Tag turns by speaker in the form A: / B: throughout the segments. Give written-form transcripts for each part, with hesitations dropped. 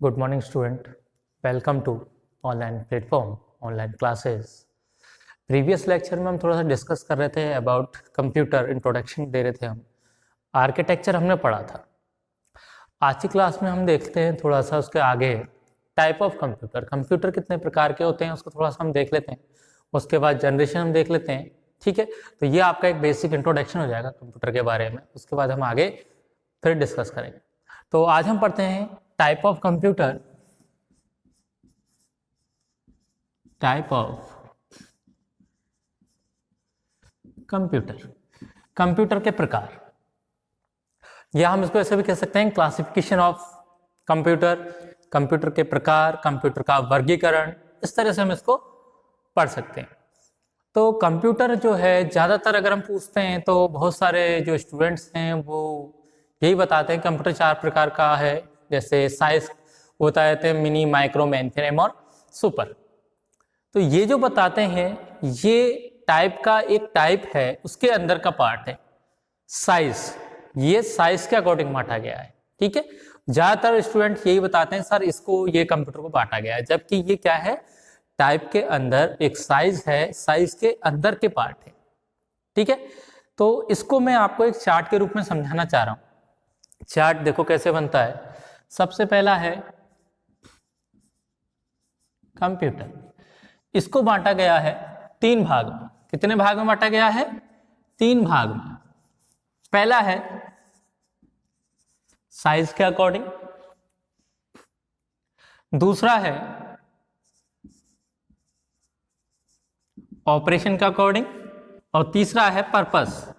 A: Good morning student, welcome to online platform online classes. Previous lecture में हम थोड़ा सा डिस्कस कर रहे थे अबाउट कंप्यूटर, इंट्रोडक्शन दे रहे थे हम। आर्किटेक्चर हमने पढ़ा था। आज की क्लास में हम देखते हैं थोड़ा सा उसके आगे टाइप ऑफ कंप्यूटर, कंप्यूटर कितने प्रकार के होते हैं उसको थोड़ा सा हम देख लेते हैं। उसके बाद जनरेशन हम देख लेते हैं। ठीक है, तो ये आपका एक बेसिक इंट्रोडक्शन हो जाएगा कंप्यूटर के बारे में। उसके बाद हम आगे फिर डिस्कस करेंगे। तो आज हम पढ़ते हैं type of computer, type of computer, computer के प्रकार, या हम इसको ऐसे भी कह सकते हैं क्लासिफिकेशन ऑफ कंप्यूटर, कंप्यूटर के प्रकार, कंप्यूटर का वर्गीकरण, इस तरह से हम इसको पढ़ सकते हैं। तो कंप्यूटर जो है ज़्यादातर अगर हम पूछते हैं तो बहुत सारे जो स्टूडेंट्स हैं वो यही बताते हैं कंप्यूटर 4 प्रकार का है। जैसे साइज होता है मिनी, माइक्रो, मेनफ्रेम और सुपर। तो ये जो बताते हैं ये टाइप का एक टाइप है, उसके अंदर का पार्ट है साइज। ये साइज के अकॉर्डिंग बांटा गया है। ठीक है, ज्यादातर स्टूडेंट यही बताते हैं सर इसको, ये कंप्यूटर को बांटा गया है, जबकि ये क्या है, टाइप के अंदर एक साइज है, साइज के अंदर के पार्ट है। ठीक है, तो इसको मैं आपको एक चार्ट के रूप में समझाना चाह रहा हूं। चार्ट देखो कैसे बनता है। सबसे पहला है कंप्यूटर, इसको बांटा गया है 3 भाग में। कितने भाग में बांटा गया है? 3 भाग में। पहला है साइज के अकॉर्डिंग, दूसरा है ऑपरेशन के अकॉर्डिंग, और तीसरा है पर्पस।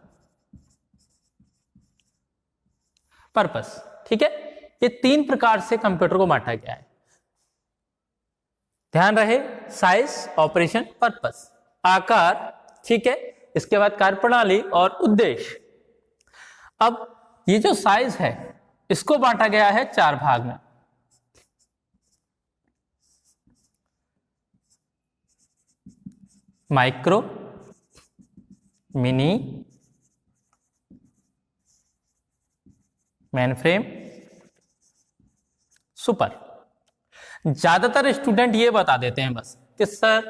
A: ठीक है, ये 3 प्रकार से कंप्यूटर को बांटा गया है। ध्यान रहे, साइज, ऑपरेशन, पर्पस, आकार। ठीक है, इसके बाद कार्यप्रणाली और उद्देश्य। अब ये जो साइज है इसको बांटा गया है 4 भाग में। Micro, mini, mainframe, super. ज्यादातर स्टूडेंट ये बता देते हैं बस कि सर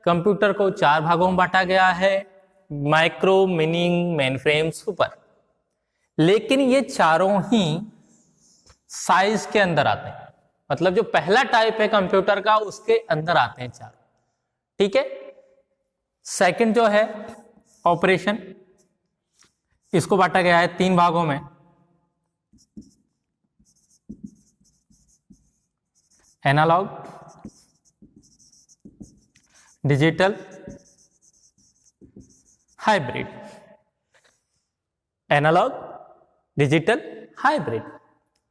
A: कंप्यूटर को 4 भागों में बांटा गया है, माइक्रो, मिनी, मेनफ्रेम, सुपर। लेकिन ये चारों ही साइज के अंदर आते हैं, मतलब जो पहला टाइप है कंप्यूटर का उसके अंदर आते हैं चारों। ठीक है, सेकंड जो है ऑपरेशन, इसको बांटा गया है 3 भागों में। Analogue, digital, hybrid. Analogue, digital, hybrid.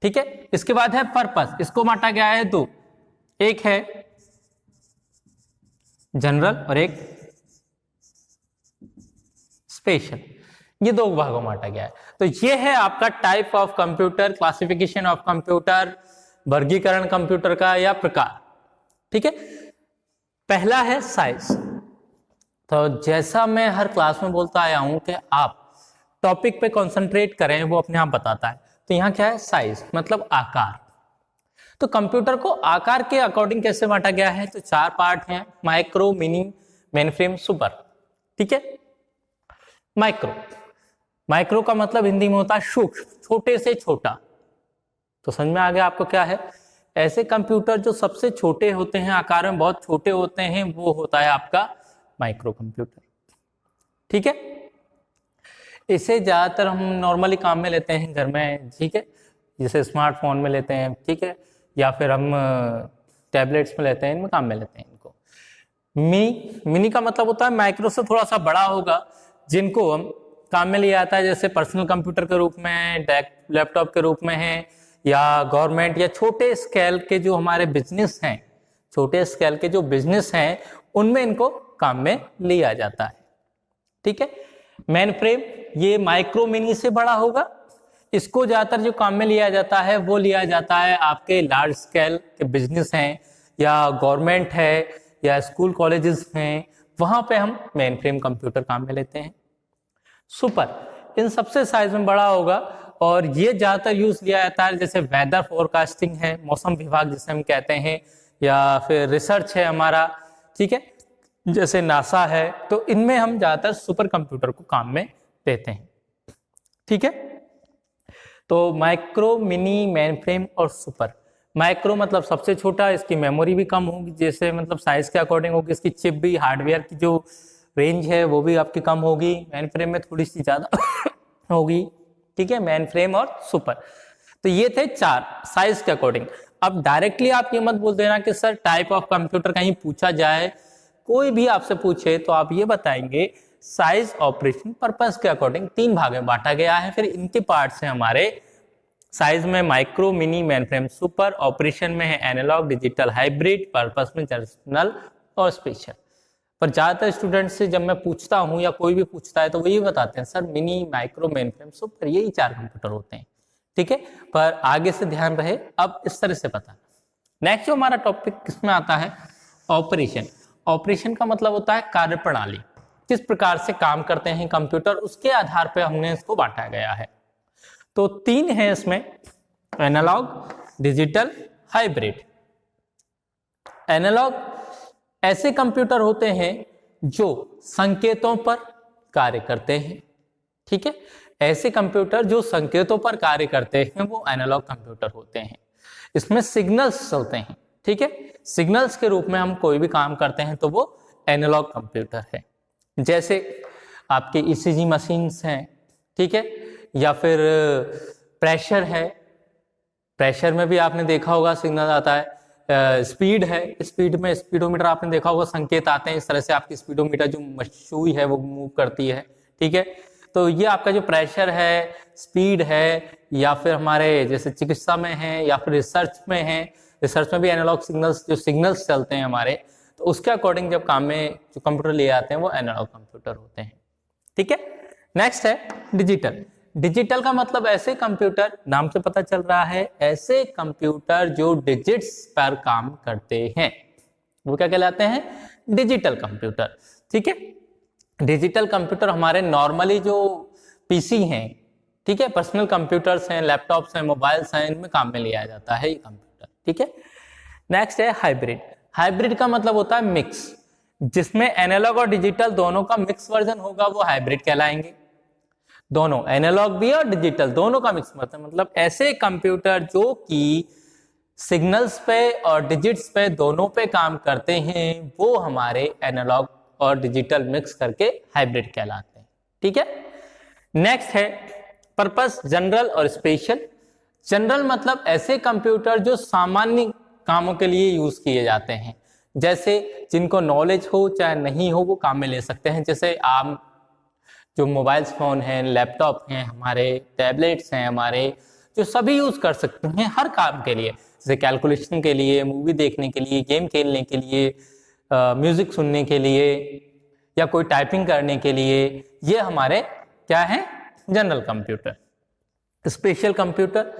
A: ठीक है, इसके बाद है पर्पस, इसको बांटा गया है 2। एक है जनरल और एक स्पेशल। ये 2 भागों में बांटा गया है। तो ये है आपका type of computer, classification of computer, वर्गीकरण कंप्यूटर का या प्रकार। ठीक है, पहला है साइज। तो जैसा मैं हर क्लास में बोलता आया हूं कि आप टॉपिक पे कंसंट्रेट करें, वो अपने आप बताता है। तो यहां क्या है, साइज मतलब आकार। तो कंप्यूटर को आकार के अकॉर्डिंग कैसे बांटा गया है? तो 4 पार्ट हैं, माइक्रो, मिनी, मेनफ्रेम, सुपर। ठीक है, माइक्रो, माइक्रो का मतलब हिंदी में होता है सूक्ष्म, छोटे से छोटा। तो समझ में आ गया आपको क्या है? ऐसे कंप्यूटर जो सबसे छोटे होते हैं, आकार में बहुत छोटे होते हैं, वो होता है आपका माइक्रो कंप्यूटर। ठीक है, इसे ज्यादातर हम नॉर्मली काम में लेते हैं घर में। ठीक है, जैसे स्मार्टफोन में लेते हैं, ठीक है, या फिर हम टैबलेट्स में लेते हैं, इनमें काम में लेते हैं इनको। मिनी, मिनी का मतलब होता है माइक्रो से थोड़ा सा बड़ा होगा, जिनको हम काम में लिया जाता है, जैसे पर्सनल कंप्यूटर के रूप में, लैपटॉप के रूप में है, या गवर्नमेंट, या छोटे स्केल के जो हमारे बिजनेस हैं, छोटे स्केल के जो बिजनेस हैं उनमें इनको काम में लिया जाता है। ठीक है, मेन फ्रेम ये माइक्रो, मिनी से बड़ा होगा। इसको ज्यादातर जो काम में लिया जाता है वो लिया जाता है आपके लार्ज स्केल के बिजनेस हैं, या गवर्नमेंट है, या स्कूल कॉलेजेस हैं, वहां पे हम मेन फ्रेम कंप्यूटर काम में लेते हैं। सुपर इन सबसे साइज में बड़ा होगा और ये ज्यादातर यूज लिया जाता है जैसे वेदर फोरकास्टिंग है, मौसम विभाग जिसे हम कहते हैं, या फिर रिसर्च है हमारा, ठीक है, जैसे नासा है, तो इनमें हम ज्यादातर सुपर कंप्यूटर को काम में लेते हैं, ठीक है। तो माइक्रो, मिनी, मेनफ्रेम और सुपर। माइक्रो मतलब सबसे छोटा, इसकी मेमोरी भी कम होगी, जैसे मतलब साइज के अकॉर्डिंग होगी, इसकी चिप भी, हार्डवेयर की जो रेंज है वो भी आपकी कम होगी। मेनफ्रेम में थोड़ी सी ज्यादा होगी, ठीक है, मेनफ्रेम और सुपर। तो ये थे 4 साइज के अकॉर्डिंग। अब डायरेक्टली आप ये मत बोल देना कि सर टाइप ऑफ कंप्यूटर कहीं पूछा जाए, कोई भी आपसे पूछे तो आप ये बताएंगे साइज, ऑपरेशन, पर्पस के अकॉर्डिंग 3 भाग में बांटा गया है। फिर इनके पार्ट्स हैं हमारे, साइज में micro, mini, mainframe, super, operation में है एनालॉग, डिजिटल, हाइब्रिड, पर्पस में जनरल और स्पेशल। पर ज्यादातर स्टूडेंट से जब मैं पूछता हूं या कोई भी पूछता है तो वो ये बताते हैं sir mini, micro, mainframe, super, यही 4 कंप्यूटर होते हैं, ठीक है। पर आगे से ध्यान रहे, अब इस तरह से पता। नेक्स्ट जो हमारा टॉपिक किसमें आता है, ऑपरेशन। ऑपरेशन का मतलब होता है कार्यप्रणाली, किस प्रकार से काम करते हैं कंप्यूटर, उसके आधार पर हमने इसको बांटा गया है। तो 3 है इसमें, एनालॉग, डिजिटल, हाइब्रिड। एनालॉग ऐसे कंप्यूटर होते हैं जो संकेतों पर कार्य करते हैं, ठीक है। ऐसे कंप्यूटर जो संकेतों पर कार्य करते हैं वो एनालॉग कंप्यूटर होते हैं। इसमें सिग्नल्स चलते हैं, ठीक है, सिग्नल्स के रूप में हम कोई भी काम करते हैं तो वो एनालॉग कंप्यूटर है। जैसे आपके ईसीजी मशीन्स हैं, ठीक है, या फिर प्रेशर है, प्रेशर में भी आपने देखा होगा सिग्नल आता है। स्पीड है, स्पीड में स्पीडोमीटर आपने देखा होगा, संकेत आते हैं, इस तरह से आपकी स्पीडोमीटर जो सुई है वो मूव करती है, ठीक है। तो ये आपका जो प्रेशर है, स्पीड है, या फिर हमारे जैसे चिकित्सा में है या फिर रिसर्च में है, रिसर्च में भी एनालॉग सिग्नल्स, जो सिग्नल्स चलते हैं हमारे, तो उसके अकॉर्डिंग जब काम में जो कंप्यूटर ले आते हैं वो एनालॉग कंप्यूटर होते हैं, ठीक है। नेक्स्ट है डिजिटल। डिजिटल का मतलब ऐसे कंप्यूटर, नाम से पता चल रहा है, ऐसे कंप्यूटर जो डिजिट्स पर काम करते हैं वो क्या कहलाते हैं, डिजिटल कंप्यूटर, ठीक है। डिजिटल कंप्यूटर हमारे नॉर्मली जो पीसी हैं, ठीक है, पर्सनल कंप्यूटर्स हैं, लैपटॉप्स हैं, मोबाइल्स हैं, इनमें काम में लिया जाता है ये कंप्यूटर, ठीक है। नेक्स्ट है हाइब्रिड। हाइब्रिड का मतलब होता है मिक्स, जिसमें एनालॉग और डिजिटल दोनों का मिक्स वर्जन होगा वो हाइब्रिड कहलाएंगे। दोनों एनालॉग भी और डिजिटल दोनों का मिक्स मतलब ऐसे कंप्यूटर जो कि सिग्नल्स पे और डिजिट्स पे दोनों पे काम करते हैं वो हमारे एनालॉग और डिजिटल मिक्स करके हाइब्रिड कहलाते हैं, ठीक है। नेक्स्ट है पर्पस, जनरल और स्पेशल। जनरल मतलब ऐसे कंप्यूटर जो सामान्य कामों के लिए यूज किए जाते हैं, जैसे जिनको नॉलेज हो चाहे नहीं हो वो काम में ले सकते हैं। जैसे आम जो मोबाइल फोन हैं, लैपटॉप हैं, हमारे टैबलेट्स हैं हमारे, जो सभी यूज कर सकते हैं हर काम के लिए, जैसे कैलकुलेशन के लिए, मूवी देखने के लिए, गेम खेलने के लिए, म्यूजिक सुनने के लिए, या कोई टाइपिंग करने के लिए, ये हमारे क्या है, general computer. Special computer,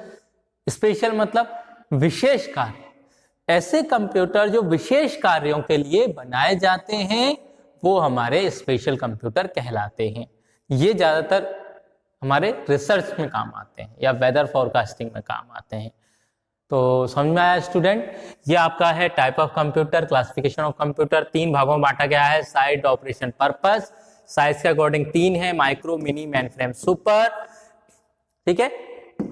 A: special मतलब विशेष कार्य, ऐसे कंप्यूटर जो विशेष कार्यों के लिए बनाए जाते हैं वो हमारे स्पेशल कंप्यूटर कहलाते हैं। ये ज्यादातर हमारे रिसर्च में काम आते हैं या वेदर फोरकास्टिंग में काम आते हैं। तो समझ में आया स्टूडेंट, ये आपका है type of computer, classification of computer. 3 भागों में बांटा गया है, साइज, ऑपरेशन, पर्पस। साइज के अकॉर्डिंग 3 है, माइक्रो, मिनी, मेनफ्रेम, सुपर, ठीक है।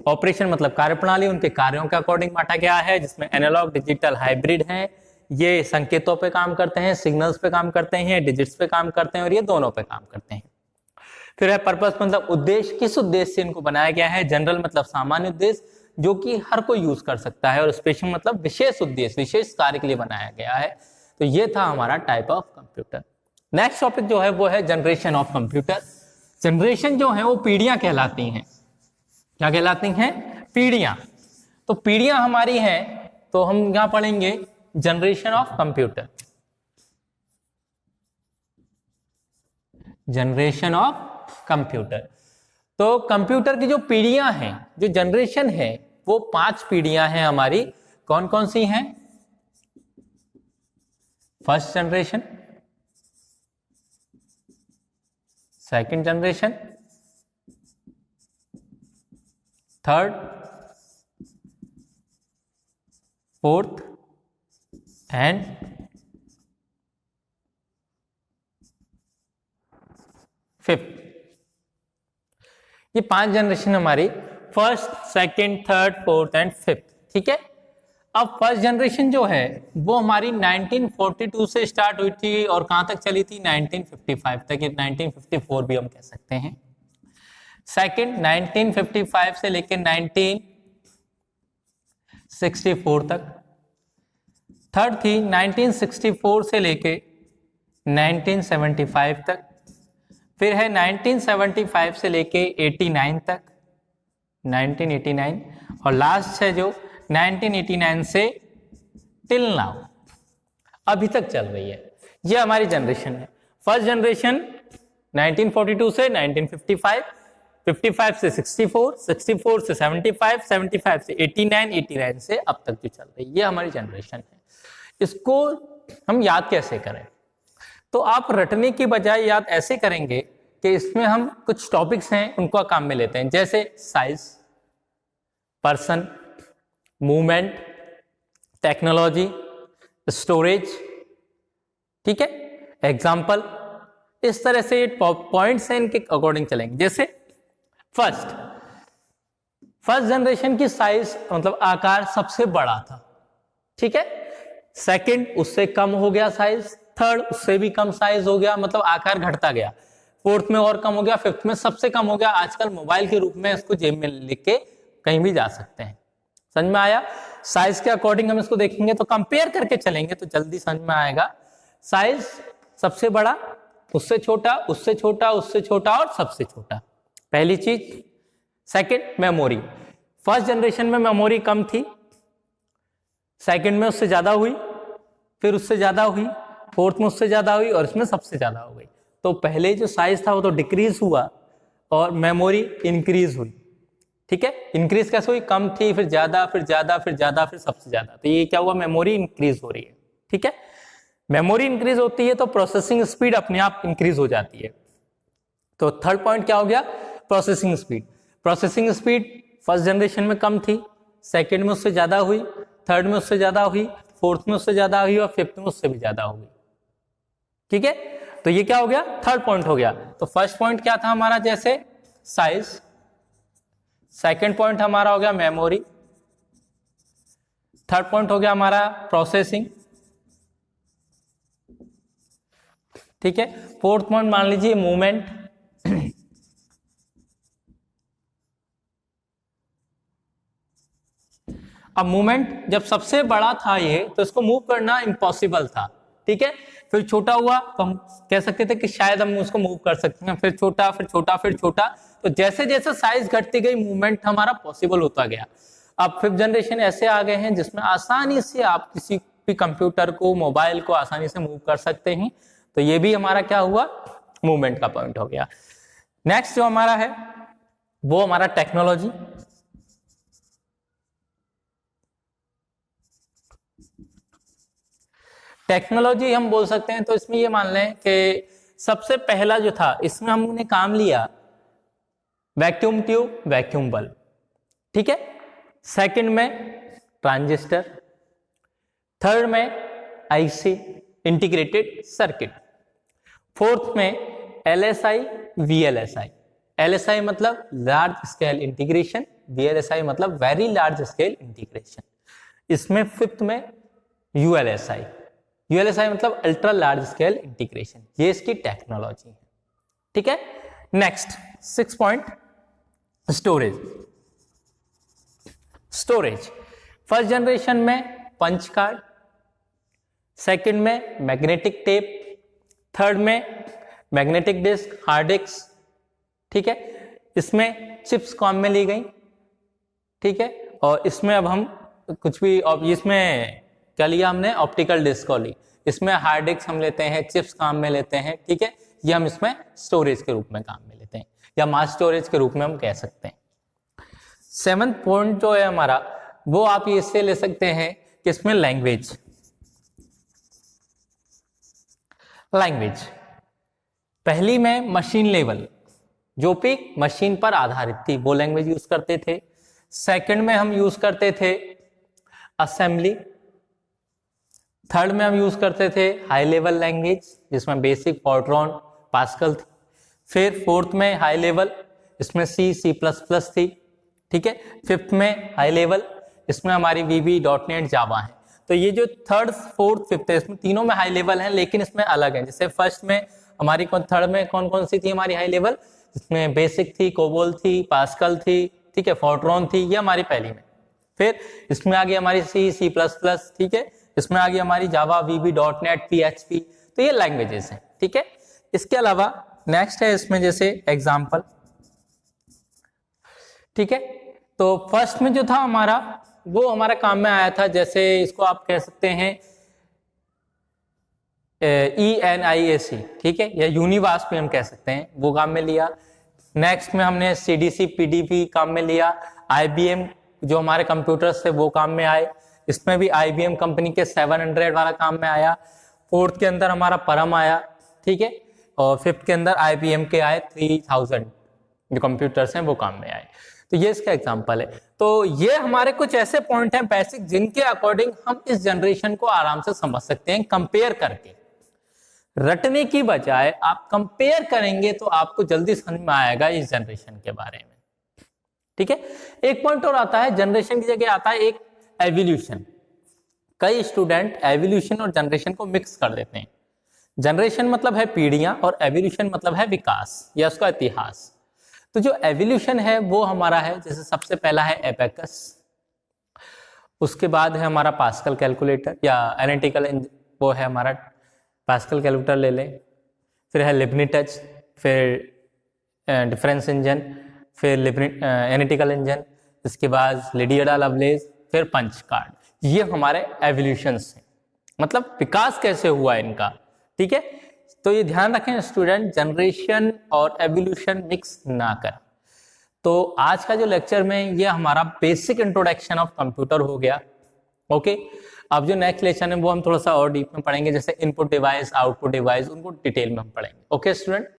A: ऑपरेशन मतलब कार्यप्रणाली, उनके कार्यों के अकॉर्डिंग बांटा गया है, जिसमें एनालॉग, डिजिटल, हाइब्रिड है। ये संकेतों पे काम करते हैं, सिग्नल्स पे काम करते हैं, डिजिट्स पे काम करते हैं, और ये दोनों पे काम करते हैं। फिर है पर्पस मतलब उद्देश्य, किस उद्देश्य से इनको बनाया गया है। जनरल मतलब सामान्य उद्देश्य जो कि हर कोई यूज कर सकता है, और स्पेशल मतलब विशेष उद्देश्य, विशेष कार्य के लिए बनाया गया है। तो ये था हमारा type of computer. Next topic जो है वो है जनरेशन ऑफ कंप्यूटर। जनरेशन जो है वो पीढ़ियां कहलाती हैं। क्या कहलाती हैं, पीढ़ियां। तो पीढ़ियां हमारी हैं, तो हम यहां पढ़ेंगे generation of computer. Generation of computer, तो कंप्यूटर की जो पीढ़ियां हैं, जो जनरेशन है, वो 5 पीढ़ियां हैं हमारी। कौन कौन सी हैं, first generation, second generation, third, fourth and fifth. ये 5 जनरेशन हमारी first, second, third, fourth and fifth. ठीक है, अब फर्स्ट जनरेशन जो है वो हमारी 1942 से स्टार्ट हुई थी और कहां तक चली थी, 1955 तक, 1954 भी हम कह सकते हैं। सेकंड 1955 से लेकर 1964 तक। थर्ड थी 1964 से लेके 1975 तक। फिर है 1975 से लेके 89 तक, 1989। और लास्ट है जो 1989 से टिल नाउ, अभी तक चल रही है। ये हमारी जनरेशन है। फर्स्ट जनरेशन 1942 से 1955, 55 से 64, 64 से 75, 75 से 89, 89 से अब तक जो चल रही है, ये हमारी जनरेशन है। इसको हम याद कैसे करें? तो आप रटने की बजाय याद ऐसे करेंगे कि इसमें हम कुछ टॉपिक्स हैं उनको काम में लेते हैं, जैसे size, person, movement, technology, storage. ठीक है, एग्जाम्पल, इस तरह से पॉइंट्स हैं, इनके अकॉर्डिंग चलेंगे। जैसे फर्स्ट जनरेशन की साइज मतलब आकार सबसे बड़ा था। ठीक है, सेकंड उससे कम हो गया साइज, थर्ड उससे भी कम साइज हो गया, मतलब आकार घटता गया, फोर्थ में और कम हो गया, फिफ्थ में सबसे कम हो गया। आजकल मोबाइल के रूप में इसको जेब में लिख के कहीं भी जा सकते हैं। समझ में आया? साइज के अकॉर्डिंग हम इसको देखेंगे तो कंपेयर करके चलेंगे तो जल्दी समझ में आएगा। साइज सबसे बड़ा, उससे छोटा, उससे छोटा, उससे छोटा और सबसे छोटा, पहली चीज। Second, memory. फर्स्ट जनरेशन में मेमोरी कम थी, सेकंड में उससे ज्यादा हुई, फिर उससे ज्यादा हुई, फोर्थ में उससे ज्यादा हुई और इसमें सबसे ज्यादा हो गई। तो पहले जो साइज था वो तो डिक्रीज हुआ और मेमोरी इंक्रीज हुई। ठीक है, इंक्रीज कैसे हुई? कम थी, फिर ज्यादा, फिर ज्यादा, फिर ज्यादा, फिर सबसे ज्यादा। तो ये क्या हुआ? मेमोरी इंक्रीज हो रही है। ठीक है, मेमोरी इंक्रीज होती है तो प्रोसेसिंग स्पीड अपने आप इंक्रीज हो जाती है। तो थर्ड पॉइंट क्या हो गया? Processing speed. Processing speed first generation में कम थी, सेकंड में उससे ज्यादा हुई, थर्ड में उससे ज्यादा हुई, फोर्थ में उससे ज्यादा हुई और फिफ्थ में उससे भी ज्यादा हुई। ठीक है, तो ये क्या हो गया? थर्ड पॉइंट हो गया। तो फर्स्ट पॉइंट क्या था हमारा? जैसे साइज, सेकंड पॉइंट हमारा हो गया मेमोरी, थर्ड पॉइंट हो गया हमारा प्रोसेसिंग। ठीक है, फोर्थ पॉइंट मान लीजिए मूवमेंट। अब मूवमेंट जब सबसे बड़ा था ये, तो इसको मूव करना इम्पॉसिबल था। ठीक है, फिर छोटा हुआ तो हम कह सकते थे कि शायद हम उसको मूव कर सकते हैं, फिर छोटा, फिर छोटा, फिर छोटा। तो जैसे जैसे साइज घटती गई मूवमेंट हमारा पॉसिबल होता गया। अब फिफ्थ जनरेशन ऐसे आ गए हैं जिसमें आसानी से आप किसी भी कंप्यूटर को, मोबाइल को आसानी से मूव कर सकते हैं। तो ये भी हमारा क्या हुआ? मूवमेंट का पॉइंट हो गया। नेक्स्ट जो हमारा है वो हमारा टेक्नोलॉजी। टेक्नोलॉजी हम बोल सकते हैं तो इसमें ये मान लें कि सबसे पहला जो था इसमें हमने काम लिया वैक्यूम ट्यूब, वैक्यूम बल्ब। ठीक है, सेकंड में ट्रांजिस्टर, थर्ड में आईसी, इंटीग्रेटेड सर्किट, फोर्थ में एलएसआई, वीएलएसआई। एलएसआई मतलब लार्ज स्केल इंटीग्रेशन, वीएलएसआई मतलब वेरी लार्ज स्केल इंटीग्रेशन। इसमें फिफ्थ में यूएलएसआई, यूएलएसआई मतलब अल्ट्रा लार्ज स्केल इंटीग्रेशन। ये इसकी टेक्नोलॉजी है। ठीक है, next 6 point, storage. Storage first generation में पंच कार्ड, सेकंड में मैग्नेटिक टेप, थर्ड में मैग्नेटिक डिस्क, हार्ड डिस्क। ठीक है, इसमें चिप्स काम में ली गई। ठीक है, और इसमें अब हम कुछ भी, अब इसमें क्या लिया हमने? ऑप्टिकल डिस्क को ली। इसमें हार्ड डिस्क हम लेते हैं, चिप्स काम में लेते हैं। ठीक है, ये हम इसमें स्टोरेज के रूप में काम में लेते हैं या मास स्टोरेज के रूप में हम कह सकते हैं। 7th पॉइंट जो है हमारा वो आप इससे ले सकते हैं कि इसमें लैंग्वेज। लैंग्वेज पहली में मशीन लेवल, जो भी मशीन पर आधारित थी वो लैंग्वेज यूज करते थे। सेकंड में हम यूज करते थे असेंबली, थर्ड में हम यूज करते थे हाई लेवल लैंग्वेज जिसमें बेसिक, फॉर्ट्रॉन, पास्कल थी, फिर फोर्थ में हाई लेवल, इसमें C++ थी, ठीक है। फिफ्थ में हाई लेवल, इसमें हमारी VB, .NET, जावा है। तो ये जो थर्ड, फोर्थ, फिफ्थ है, इसमें तीनों में हाई लेवल है, लेकिन इसमें अलग है। जैसे फर्स्ट में हमारी थर्ड में कौन कौन सी थी हमारी हाई लेवल, इसमें बेसिक थी, कोबोल थी, पास्कल थी, ठीक है, फॉर्ट्रॉन थी, ये हमारी पहली में। फिर इसमें आ गई हमारी C++, ठीक है, इसमें आ गई हमारी जावा, VB, .NET, PHP, तो ये लैंग्वेजेस हैं, ठीक है। इसके अलावा नेक्स्ट है इसमें जैसे एग्जाम्पल, ठीक है। तो फर्स्ट में जो था हमारा वो हमारा काम में आया था, जैसे इसको आप कह सकते हैं ENIAC, ठीक है, या यूनिवास भी हम कह सकते हैं, वो काम में लिया। नेक्स्ट में हमने CDC, PDP काम में लिया। IBM जो हमारे कंप्यूटर्स थे वो काम में आए, इसमें भी IBM कंपनी के 700 वाला काम में आया। फोर्थ के अंदर हमारा परम आया, ठीक है, और फिफ्थ के अंदर IBM के आए 3000 जो कंप्यूटर्स हैं वो काम में आए। तो ये इसका एग्जांपल है। तो ये हमारे कुछ ऐसे पॉइंट हैं बेसिक जिनके अकॉर्डिंग हम इस जनरेशन को आराम से समझ सकते हैं कंपेयर करके। रटने की बजाय आप कंपेयर करेंगे तो आपको जल्दी समझ में आएगा इस जनरेशन के बारे में, ठीक है। एक पॉइंट और आता है, जनरेशन की जगह आता है एक एवोल्यूशन। कई स्टूडेंट एवोल्यूशन और जनरेशन को मिक्स कर देते हैं। जनरेशन मतलब है पीढ़ियां और एवोल्यूशन मतलब है विकास या उसका इतिहास। तो जो एवोल्यूशन है वो हमारा है, जैसे सबसे पहला है एबेकस, उसके बाद है हमारा पास्कल कैलकुलेटर या एनालिटिकल, वो है हमारा पास्कल कैलकुलेटर ले लें, फिर है लिबनिटच, फिर डिफरेंस इंजन, फिर एनालिटिकल इंजन, इसके बाद लिडियडा लवलेस, फिर पंच कार्ड। ये हमारे एवोल्यूशंस हैं, मतलब विकास कैसे हुआ इनका, ठीक है। तो ये ध्यान रखें स्टूडेंट, जनरेशन और एवोल्यूशन मिक्स ना कर। तो आज का जो लेक्चर में ये हमारा बेसिक इंट्रोडक्शन ऑफ कंप्यूटर हो गया, ओके। अब जो नेक्स्ट लेक्चर है वो हम थोड़ा सा और डीप में पढ़ेंगे, जैसे इनपुट डिवाइस, आउटपुट डिवाइस, उनको डिटेल में हम पढ़ेंगे, ओके स्टूडेंट।